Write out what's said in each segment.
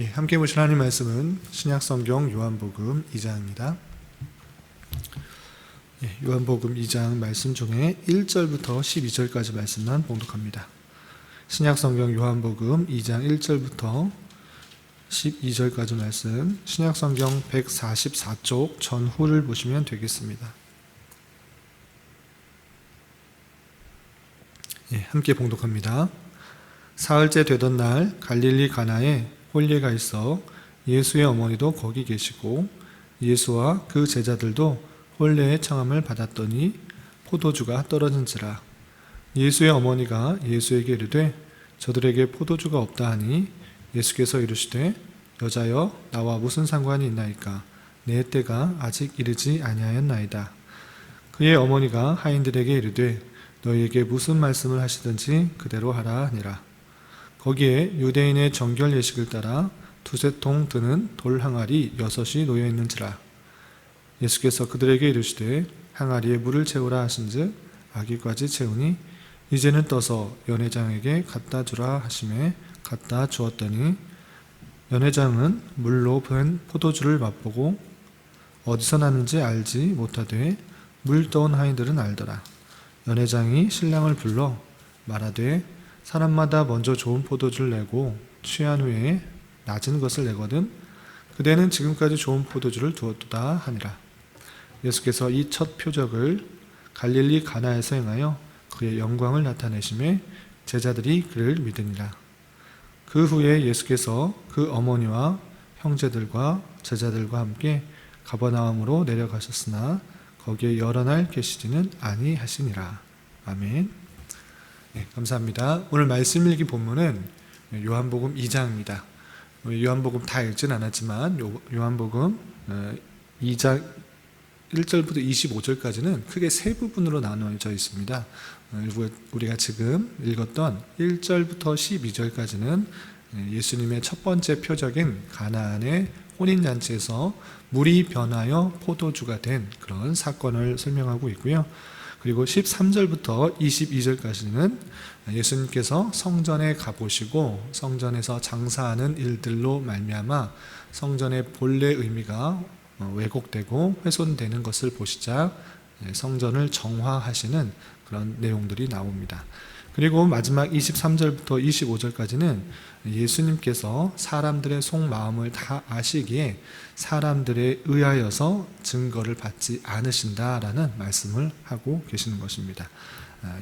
함께 보실 하나님 말씀은 신약성경 요한복음 2장입니다. 요한복음 2장 말씀 중에 1절부터 12절까지 말씀만 봉독합니다. 신약성경 요한복음 2장 1절부터 12절까지 말씀, 신약성경 144쪽 전후를 보시면 되겠습니다. 함께 봉독합니다. 사흘째 되던 날 갈릴리 가나에 혼례가 있어 예수의 어머니도 거기 계시고 예수와 그 제자들도 혼례의 청함을 받았더니 포도주가 떨어진지라. 예수의 어머니가 예수에게 이르되 저들에게 포도주가 없다 하니 예수께서 이르시되 여자여 나와 무슨 상관이 있나이까 내 때가 아직 이르지 아니하였나이다. 그의 어머니가 하인들에게 이르되 너희에게 무슨 말씀을 하시든지 그대로 하라 하니라. 거기에 유대인의 정결 예식을 따라 두세 통 드는 돌 항아리 6이 놓여 있는지라. 예수께서 그들에게 이르시되 항아리에 물을 채우라 하신즉 아기까지 채우니 이제는 떠서 연회장에게 갖다 주라 하시매 갖다 주었더니 연회장은 물로 된 포도주를 맛보고 어디서 났는지 알지 못하되 물 떠온 하인들은 알더라. 연회장이 신랑을 불러 말하되 사람마다 먼저 좋은 포도주를 내고 취한 후에 낮은 것을 내거든 그대는 지금까지 좋은 포도주를 두었도다 하니라. 예수께서 이 첫 표적을 갈릴리 가나에서 행하여 그의 영광을 나타내심에 제자들이 그를 믿으니라. 그 후에 예수께서 그 어머니와 형제들과 제자들과 함께 가버나움으로 내려가셨으나 거기에 여러 날 계시지는 아니하시니라. 아멘. 감사합니다. 오늘 말씀 읽기 본문은 요한복음 2장입니다. 요한복음 다 읽진 않았지만 요한복음 2장 1절부터 25절까지는 크게 세 부분으로 나누어져 있습니다. 우리가 지금 읽었던 1절부터 12절까지는 예수님의 첫 번째 표적인 가나안의 혼인잔치에서 물이 변하여 포도주가 된 그런 사건을 설명하고 있고요. 그리고 13절부터 22절까지는 예수님께서 성전에 가보시고 성전에서 장사하는 일들로 말미암아 성전의 본래 의미가 왜곡되고 훼손되는 것을 보시자 성전을 정화하시는 그런 내용들이 나옵니다. 그리고 마지막 23절부터 25절까지는 예수님께서 사람들의 속마음을 다 아시기에 사람들에 의하여서 증거를 받지 않으신다라는 말씀을 하고 계시는 것입니다.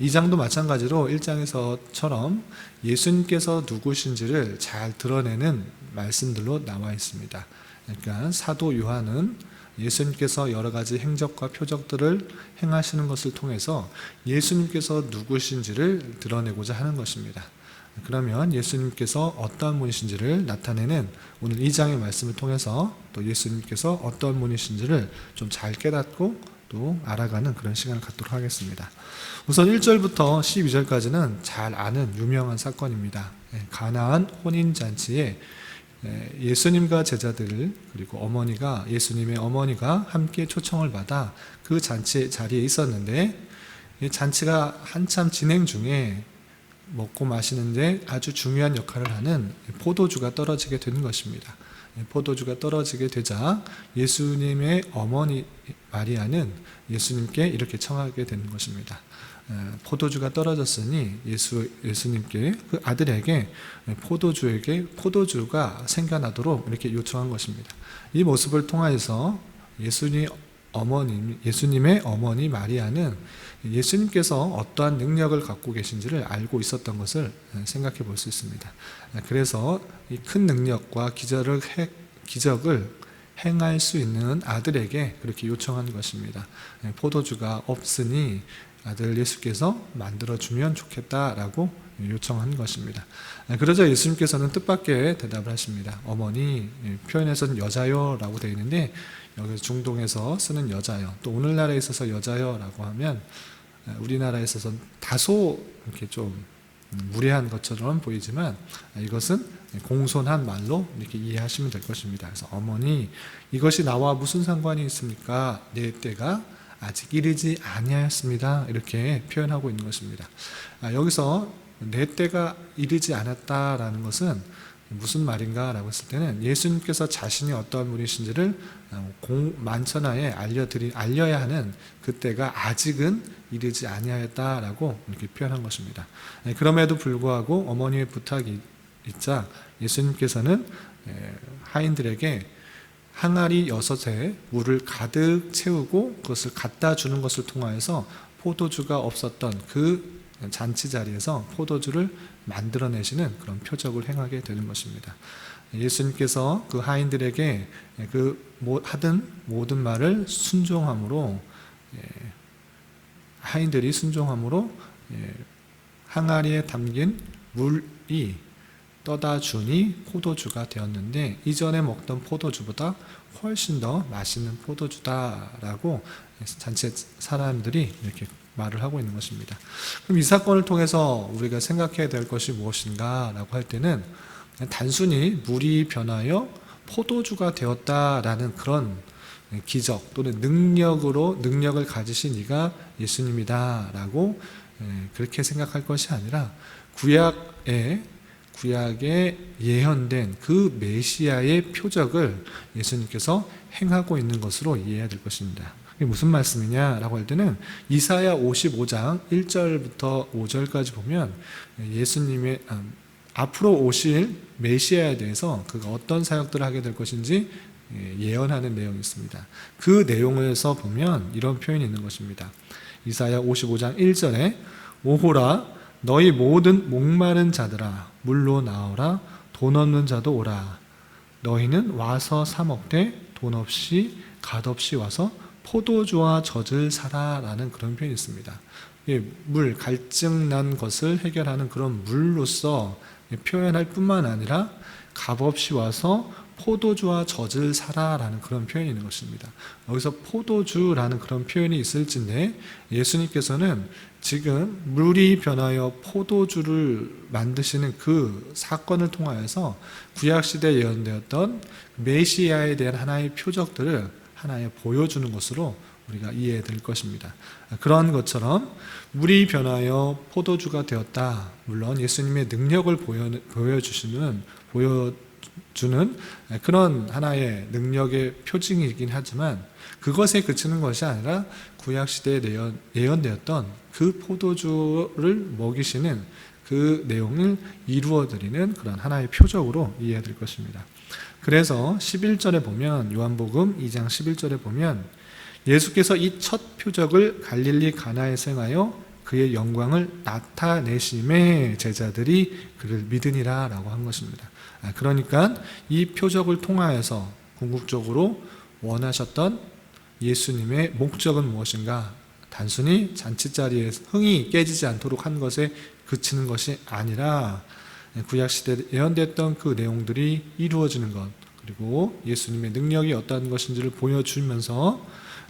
2장도 마찬가지로 1장에서처럼 예수님께서 누구신지를 잘 드러내는 말씀들로 나와 있습니다. 그러니까 사도 요한은 예수님께서 여러 가지 행적과 표적들을 행하시는 것을 통해서 예수님께서 누구신지를 드러내고자 하는 것입니다. 그러면 예수님께서 어떠한 분이신지를 나타내는 오늘 2장의 말씀을 통해서 또 예수님께서 어떠한 분이신지를 좀 잘 깨닫고 또 알아가는 그런 시간을 갖도록 하겠습니다. 우선 1절부터 12절까지는 잘 아는 유명한 사건입니다. 가나안 혼인잔치에 예수님과 제자들 그리고 어머니가 예수님의 어머니가 함께 초청을 받아 그 잔치 자리에 있었는데 잔치가 한참 진행 중에 먹고 마시는데 아주 중요한 역할을 하는 포도주가 떨어지게 되는 것입니다. 포도주가 떨어지게 되자 예수님의 어머니 마리아는 예수님께 이렇게 청하게 되는 것입니다. 포도주가 떨어졌으니 예수님께 그 아들에게 포도주가 생겨나도록 이렇게 요청한 것입니다. 이 모습을 통해서 예수님의 어머니 마리아는 예수님께서 어떠한 능력을 갖고 계신지를 알고 있었던 것을 생각해 볼 수 있습니다. 그래서 이 큰 능력과 기적을 행할 수 있는 아들에게 그렇게 요청한 것입니다. 포도주가 없으니 아들 예수께서 만들어주면 좋겠다라고 요청한 것입니다. 그러자 예수님께서는 뜻밖의 대답을 하십니다. 어머니, 표현에서는 여자여 라고 되어 있는데 여기서 중동에서 쓰는 여자여, 또 오늘날에 있어서 여자여 라고 하면 우리나라에 있어서 다소 이렇게 좀 무례한 것처럼 보이지만 이것은 공손한 말로 이렇게 이해하시면 될 것입니다. 그래서 어머니, 이것이 나와 무슨 상관이 있습니까? 내 때가 아직 이르지 아니하였습니다. 이렇게 표현하고 있는 것입니다. 여기서 내 때가 이르지 않았다라는 것은 무슨 말인가 라고 했을 때는 예수님께서 자신이 어떠한 분이신지를 만천하에 알려야 하는 그때가 아직은 이르지 아니하였다라고 이렇게 표현한 것입니다. 그럼에도 불구하고 어머니의 부탁이 있자 예수님께서는 하인들에게 항아리 6에 물을 가득 채우고 그것을 갖다 주는 것을 통하여서 포도주가 없었던 그 잔치 자리에서 포도주를 만들어내시는 그런 표적을 행하게 되는 것입니다. 예수님께서 그 하인들에게 하던 모든 말을 순종함으로, 하인들이 순종함으로 항아리에 담긴 물이 떠다 주니 포도주가 되었는데 이전에 먹던 포도주보다 훨씬 더 맛있는 포도주다라고 잔치 사람들이 이렇게 말을 하고 있는 것입니다. 그럼 이 사건을 통해서 우리가 생각해야 될 것이 무엇인가 라고 할 때는 단순히 물이 변하여 포도주가 되었다라는 그런 기적 또는 능력을 가지신 이가 예수님이다 라고 그렇게 생각할 것이 아니라 구약에 예언된 그 메시아의 표적을 예수님께서 행하고 있는 것으로 이해해야 될 것입니다. 이게 무슨 말씀이냐라고 할 때는 이사야 55장 1절부터 5절까지 보면 예수님의 앞으로 오실 메시아에 대해서 그가 어떤 사역들을 하게 될 것인지 예언하는 내용이 있습니다. 그 내용에서 보면 이런 표현이 있는 것입니다. 이사야 55장 1절에 오호라 너희 모든 목마른 자들아 물로 나오라 돈 없는 자도 오라 너희는 와서 사 먹되 돈 없이 갓없이 와서 포도주와 젖을 사라 라는 그런 표현이 있습니다. 물, 갈증 난 것을 해결하는 그런 물로서 표현할 뿐만 아니라 값없이 와서 포도주와 젖을 사라 라는 그런 표현이 있는 것입니다. 여기서 포도주라는 그런 표현이 있을진데 예수님께서는 지금 물이 변하여 포도주를 만드시는 그 사건을 통하여서 구약시대에 예언되었던 메시아에 대한 하나의 표적들을 하나의 보여주는 것으로 우리가 이해해야 될 것입니다. 그런 것처럼 물이 변하여 포도주가 되었다. 물론 예수님의 능력을 보여주는 그런 하나의 능력의 표징이긴 하지만 그것에 그치는 것이 아니라 구약시대에 예언되었던 그 포도주를 먹이시는 그 내용을 이루어드리는 그런 하나의 표적으로 이해해야 될 것입니다. 그래서 11절에 보면 요한복음 2장 11절에 보면 예수께서 이 첫 표적을 갈릴리 가나에서 행하여 그의 영광을 나타내심에 제자들이 그를 믿으니라 라고 한 것입니다. 그러니까 이 표적을 통하여서 궁극적으로 원하셨던 예수님의 목적은 무엇인가? 단순히 잔치자리에 흥이 깨지지 않도록 한 것에 그치는 것이 아니라 구약시대에 예언됐던 그 내용들이 이루어지는 것, 그리고 예수님의 능력이 어떠한 것인지를 보여주면서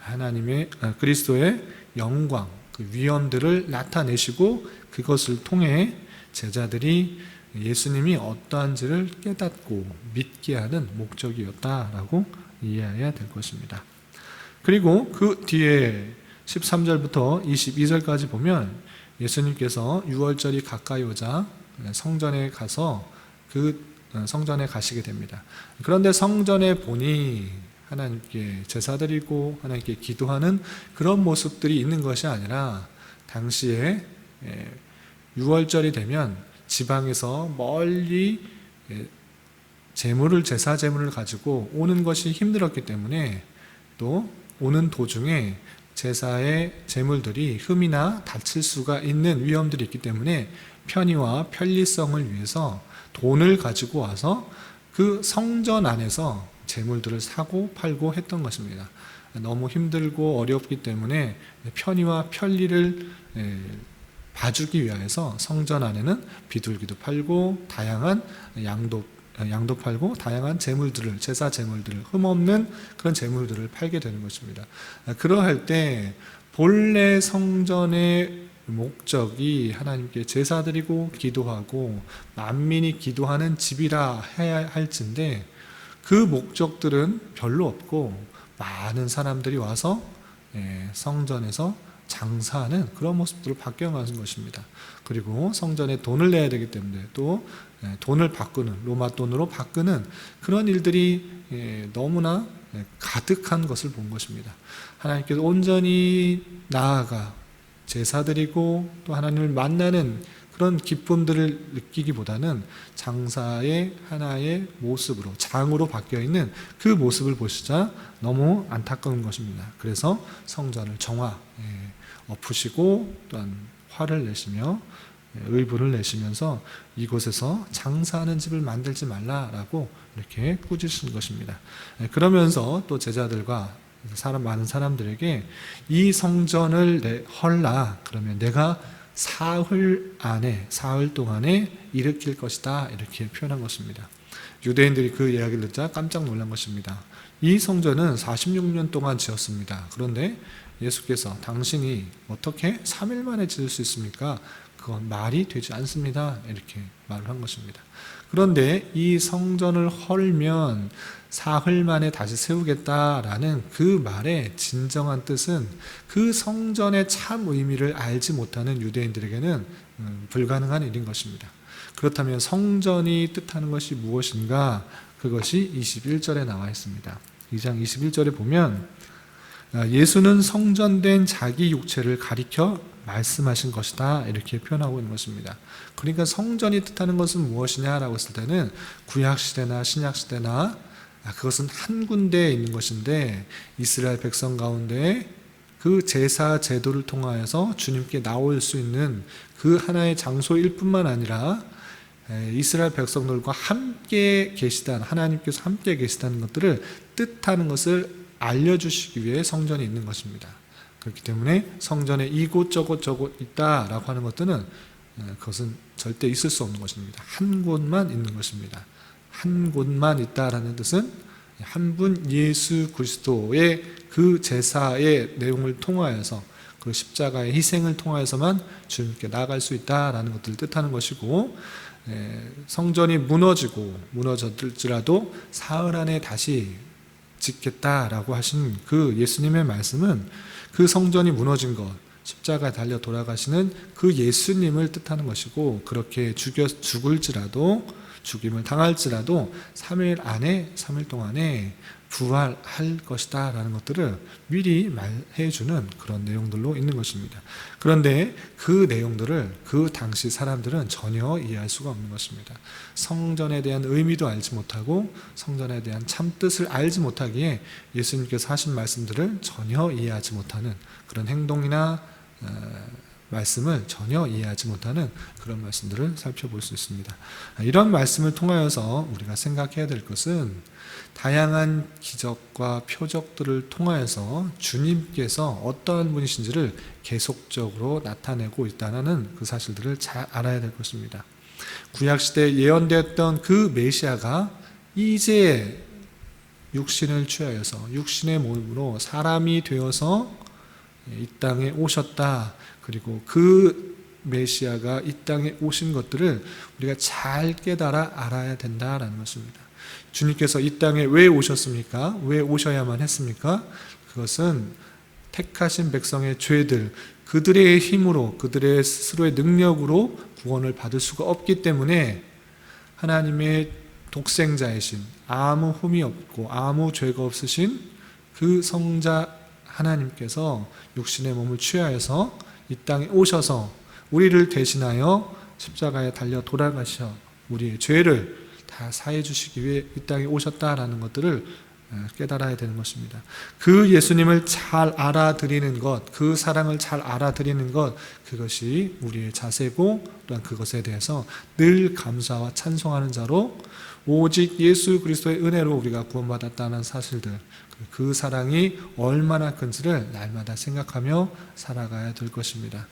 하나님의 그리스도의 영광, 그 위엄들을 나타내시고 그것을 통해 제자들이 예수님이 어떠한지를 깨닫고 믿게 하는 목적이었다라고 이해해야 될 것입니다. 그리고 그 뒤에 13절부터 22절까지 보면 예수님께서 6월절이 가까이 오자 성전에 가서 성전에 가시게 됩니다. 그런데 성전에 보니 하나님께 제사드리고 하나님께 기도하는 그런 모습들이 있는 것이 아니라 당시에 6월절이 되면 지방에서 멀리 제사 제물을 가지고 오는 것이 힘들었기 때문에 또 오는 도중에 제사의 제물들이 흠이나 다칠 수가 있는 위험들이 있기 때문에 편의와 편리성을 위해서 돈을 가지고 와서 그 성전 안에서 제물들을 사고 팔고 했던 것입니다. 너무 힘들고 어렵기 때문에 편의와 편리를 봐주기 위해서 성전 안에는 비둘기도 팔고 다양한 양도 팔고 다양한 제물들을, 제사 제물들을, 흠없는 그런 제물들을 팔게 되는 것입니다. 그러할 때 본래 성전의 목적이 하나님께 제사드리고 기도하고 만민이 기도하는 집이라 해야 할진데 그 목적들은 별로 없고 많은 사람들이 와서 성전에서 장사하는 그런 모습들로 바뀌어가는 것입니다. 그리고 성전에 돈을 내야 되기 때문에 또 돈을 바꾸는, 로마 돈으로 바꾸는 그런 일들이 너무나 가득한 것을 본 것입니다. 하나님께서 온전히 나아가 제사드리고 또 하나님을 만나는 그런 기쁨들을 느끼기보다는 장사의 하나의 모습으로, 장으로 바뀌어 있는 그 모습을 보시자 너무 안타까운 것입니다. 그래서 성전을 엎으시고 또한 화를 내시며 의분을 내시면서 이곳에서 장사하는 집을 만들지 말라라고 이렇게 꾸짖으신 것입니다. 그러면서 또 제자들과 많은 사람들에게 이 성전을 헐라, 그러면 내가 사흘 동안에 일으킬 것이다, 이렇게 표현한 것입니다. 유대인들이 그 이야기를 듣자 깜짝 놀란 것입니다. 이 성전은 46년 동안 지었습니다. 그런데 예수께서 당신이 어떻게 3일 만에 지을 수 있습니까? 그건 말이 되지 않습니다, 이렇게 말을 한 것입니다. 그런데 이 성전을 헐면 사흘 만에 다시 세우겠다라는 그 말의 진정한 뜻은 그 성전의 참 의미를 알지 못하는 유대인들에게는 불가능한 일인 것입니다. 그렇다면 성전이 뜻하는 것이 무엇인가? 그것이 21절에 나와 있습니다. 2장 21절에 보면 예수는 성전된 자기 육체를 가리켜 말씀하신 것이다, 이렇게 표현하고 있는 것입니다. 그러니까 성전이 뜻하는 것은 무엇이냐라고 했을 때는 구약시대나 신약시대나 그것은 한 군데에 있는 것인데, 이스라엘 백성 가운데 그 제사 제도를 통하여서 주님께 나올 수 있는 그 하나의 장소일 뿐만 아니라 이스라엘 백성들과 함께 계시다는, 하나님께서 함께 계시다는 것들을 뜻하는 것을 알려주시기 위해 성전이 있는 것입니다. 그렇기 때문에 성전에 이곳저곳 있다라고 하는 것들은 그것은 절대 있을 수 없는 것입니다. 한 곳만 있는 것입니다. 한 곳만 있다라는 뜻은 한 분 예수 그리스도의 그 제사의 내용을 통하여서, 그 십자가의 희생을 통하여서만 주님께 나아갈 수 있다라는 것들을 뜻하는 것이고, 성전이 무너졌을지라도 사흘 안에 다시 짓겠다라고 하신 그 예수님의 말씀은 그 성전이 무너진 것, 십자가에 달려 돌아가시는 그 예수님을 뜻하는 것이고, 그렇게 죽임을 당할지라도 3일 동안에 부활할 것이다 라는 것들을 미리 말해주는 그런 내용들로 있는 것입니다. 그런데 그 내용들을 그 당시 사람들은 전혀 이해할 수가 없는 것입니다. 성전에 대한 의미도 알지 못하고 성전에 대한 참뜻을 알지 못하기에 예수님께서 하신 말씀들을 전혀 이해하지 못하는 그런 행동이나 말씀을 전혀 이해하지 못하는 그런 말씀들을 살펴볼 수 있습니다. 이런 말씀을 통하여서 우리가 생각해야 될 것은 다양한 기적과 표적들을 통하여서 주님께서 어떠한 분이신지를 계속적으로 나타내고 있다는 그 사실들을 잘 알아야 될 것입니다. 구약시대에 예언되었던 그 메시아가 이제 육신을 취하여서 육신의 몸으로 사람이 되어서 이 땅에 오셨다. 그리고 그 메시아가 이 땅에 오신 것들을 우리가 잘 깨달아 알아야 된다라는 것입니다. 주님께서 이 땅에 왜 오셨습니까? 왜 오셔야만 했습니까? 그것은 택하신 백성의 죄들, 그들의 힘으로, 그들의 스스로의 능력으로 구원을 받을 수가 없기 때문에 하나님의 독생자이신, 아무 흠이 없고 아무 죄가 없으신 그 성자 하나님께서 육신의 몸을 취하여서 이 땅에 오셔서 우리를 대신하여 십자가에 달려 돌아가셔 우리의 죄를 다 사해 주시기 위해 이 땅에 오셨다라는 것들을 깨달아야 되는 것입니다. 그 예수님을 잘 알아들이는 것, 그 사랑을 잘 알아들이는 것, 그것이 우리의 자세고 또한 그것에 대해서 늘 감사와 찬송하는 자로 오직 예수 그리스도의 은혜로 우리가 구원받았다는 사실들, 그 사랑이 얼마나 큰지를 날마다 생각하며 살아가야 될 것입니다.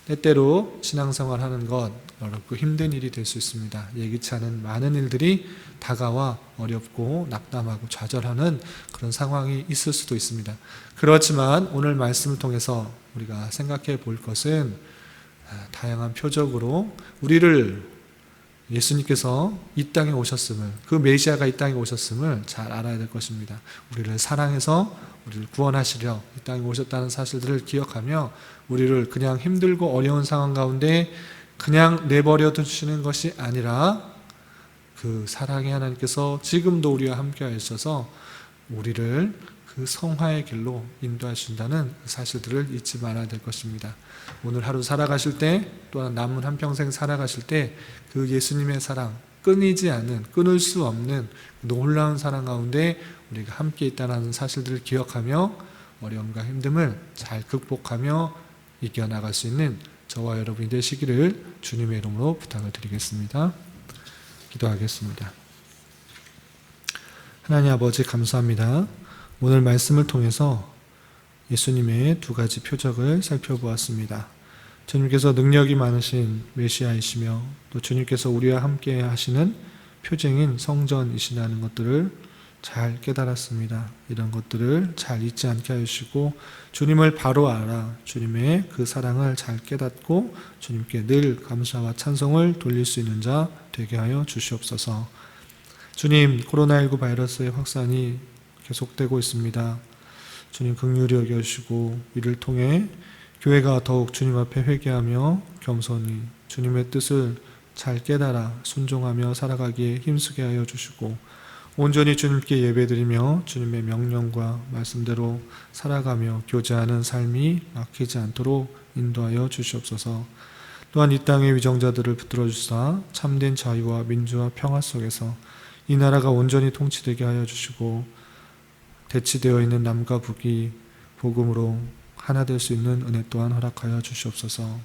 때때로 신앙생활 하는 것 어렵고 힘든 일이 될 수 있습니다. 예기치 않은 많은 일들이 다가와 어렵고 낙담하고 좌절하는 그런 상황이 있을 수도 있습니다. 그렇지만 오늘 말씀을 통해서 우리가 생각해 볼 것은 다양한 표적으로 우리를 예수님께서 이 땅에 오셨음을, 그 메시아가 이 땅에 오셨음을 잘 알아야 될 것입니다. 우리를 사랑해서 우리를 구원하시려 이 땅에 오셨다는 사실들을 기억하며 우리를 그냥 힘들고 어려운 상황 가운데 그냥 내버려 두시는 것이 아니라 그 사랑의 하나님께서 지금도 우리와 함께 하셔서 우리를 그 성화의 길로 인도하신다는 사실들을 잊지 말아야 될 것입니다. 오늘 하루 살아가실 때, 또한 남은 한평생 살아가실 때 그 예수님의 사랑, 끊이지 않는, 끊을 수 없는 놀라운 사랑 가운데 우리가 함께 있다는 사실들을 기억하며 어려움과 힘듦을 잘 극복하며 이겨나갈 수 있는 저와 여러분이 되시기를 주님의 이름으로 부탁을 드리겠습니다. 기도하겠습니다. 하나님 아버지, 감사합니다. 오늘 말씀을 통해서 예수님의 두 가지 표적을 살펴보았습니다. 주님께서 능력이 많으신 메시아이시며 또 주님께서 우리와 함께 하시는 표징인 성전이시라는 것들을 잘 깨달았습니다. 이런 것들을 잘 잊지 않게 하시고 주님을 바로 알아 주님의 그 사랑을 잘 깨닫고 주님께 늘 감사와 찬송을 돌릴 수 있는 자 되게 하여 주시옵소서. 주님, 코로나19 바이러스의 확산이 계속되고 있습니다. 주님 긍휼히 여겨주시고 이를 통해 교회가 더욱 주님 앞에 회개하며 겸손히 주님의 뜻을 잘 깨달아 순종하며 살아가기에 힘쓰게 하여 주시고 온전히 주님께 예배드리며 주님의 명령과 말씀대로 살아가며 교제하는 삶이 막히지 않도록 인도하여 주시옵소서. 또한 이 땅의 위정자들을 붙들어 주사 참된 자유와 민주와 평화 속에서 이 나라가 온전히 통치되게 하여 주시고 대치되어 있는 남과 북이 복음으로 하나 될 수 있는 은혜 또한 허락하여 주시옵소서.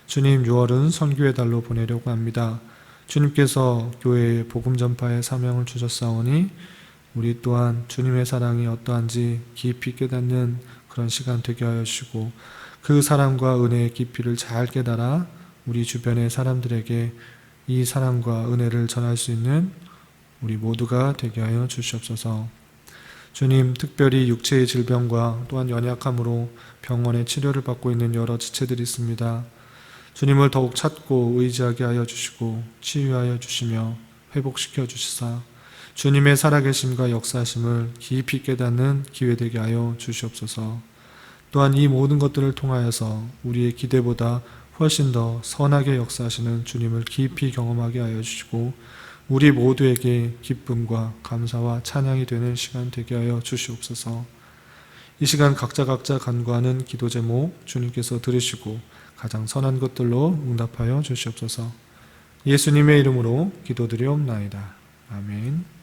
주님, 6월은 선교의 달로 보내려고 합니다. 주님께서 교회에 복음 전파의 사명을 주셨사오니 우리 또한 주님의 사랑이 어떠한지 깊이 깨닫는 그런 시간 되게 하여 주시고 그 사랑과 은혜의 깊이를 잘 깨달아 우리 주변의 사람들에게 이 사랑과 은혜를 전할 수 있는 우리 모두가 되게 하여 주시옵소서. 주님, 특별히 육체의 질병과 또한 연약함으로 병원에 치료를 받고 있는 여러 지체들이 있습니다. 주님을 더욱 찾고 의지하게 하여 주시고 치유하여 주시며 회복시켜 주시사 주님의 살아계심과 역사하심을 깊이 깨닫는 기회 되게 하여 주시옵소서. 또한 이 모든 것들을 통하여서 우리의 기대보다 훨씬 더 선하게 역사하시는 주님을 깊이 경험하게 하여 주시고 우리 모두에게 기쁨과 감사와 찬양이 되는 시간 되게 하여 주시옵소서. 이 시간 각자 간구하는 기도 제목 주님께서 들으시고 가장 선한 것들로 응답하여 주시옵소서. 예수님의 이름으로 기도드리옵나이다. 아멘.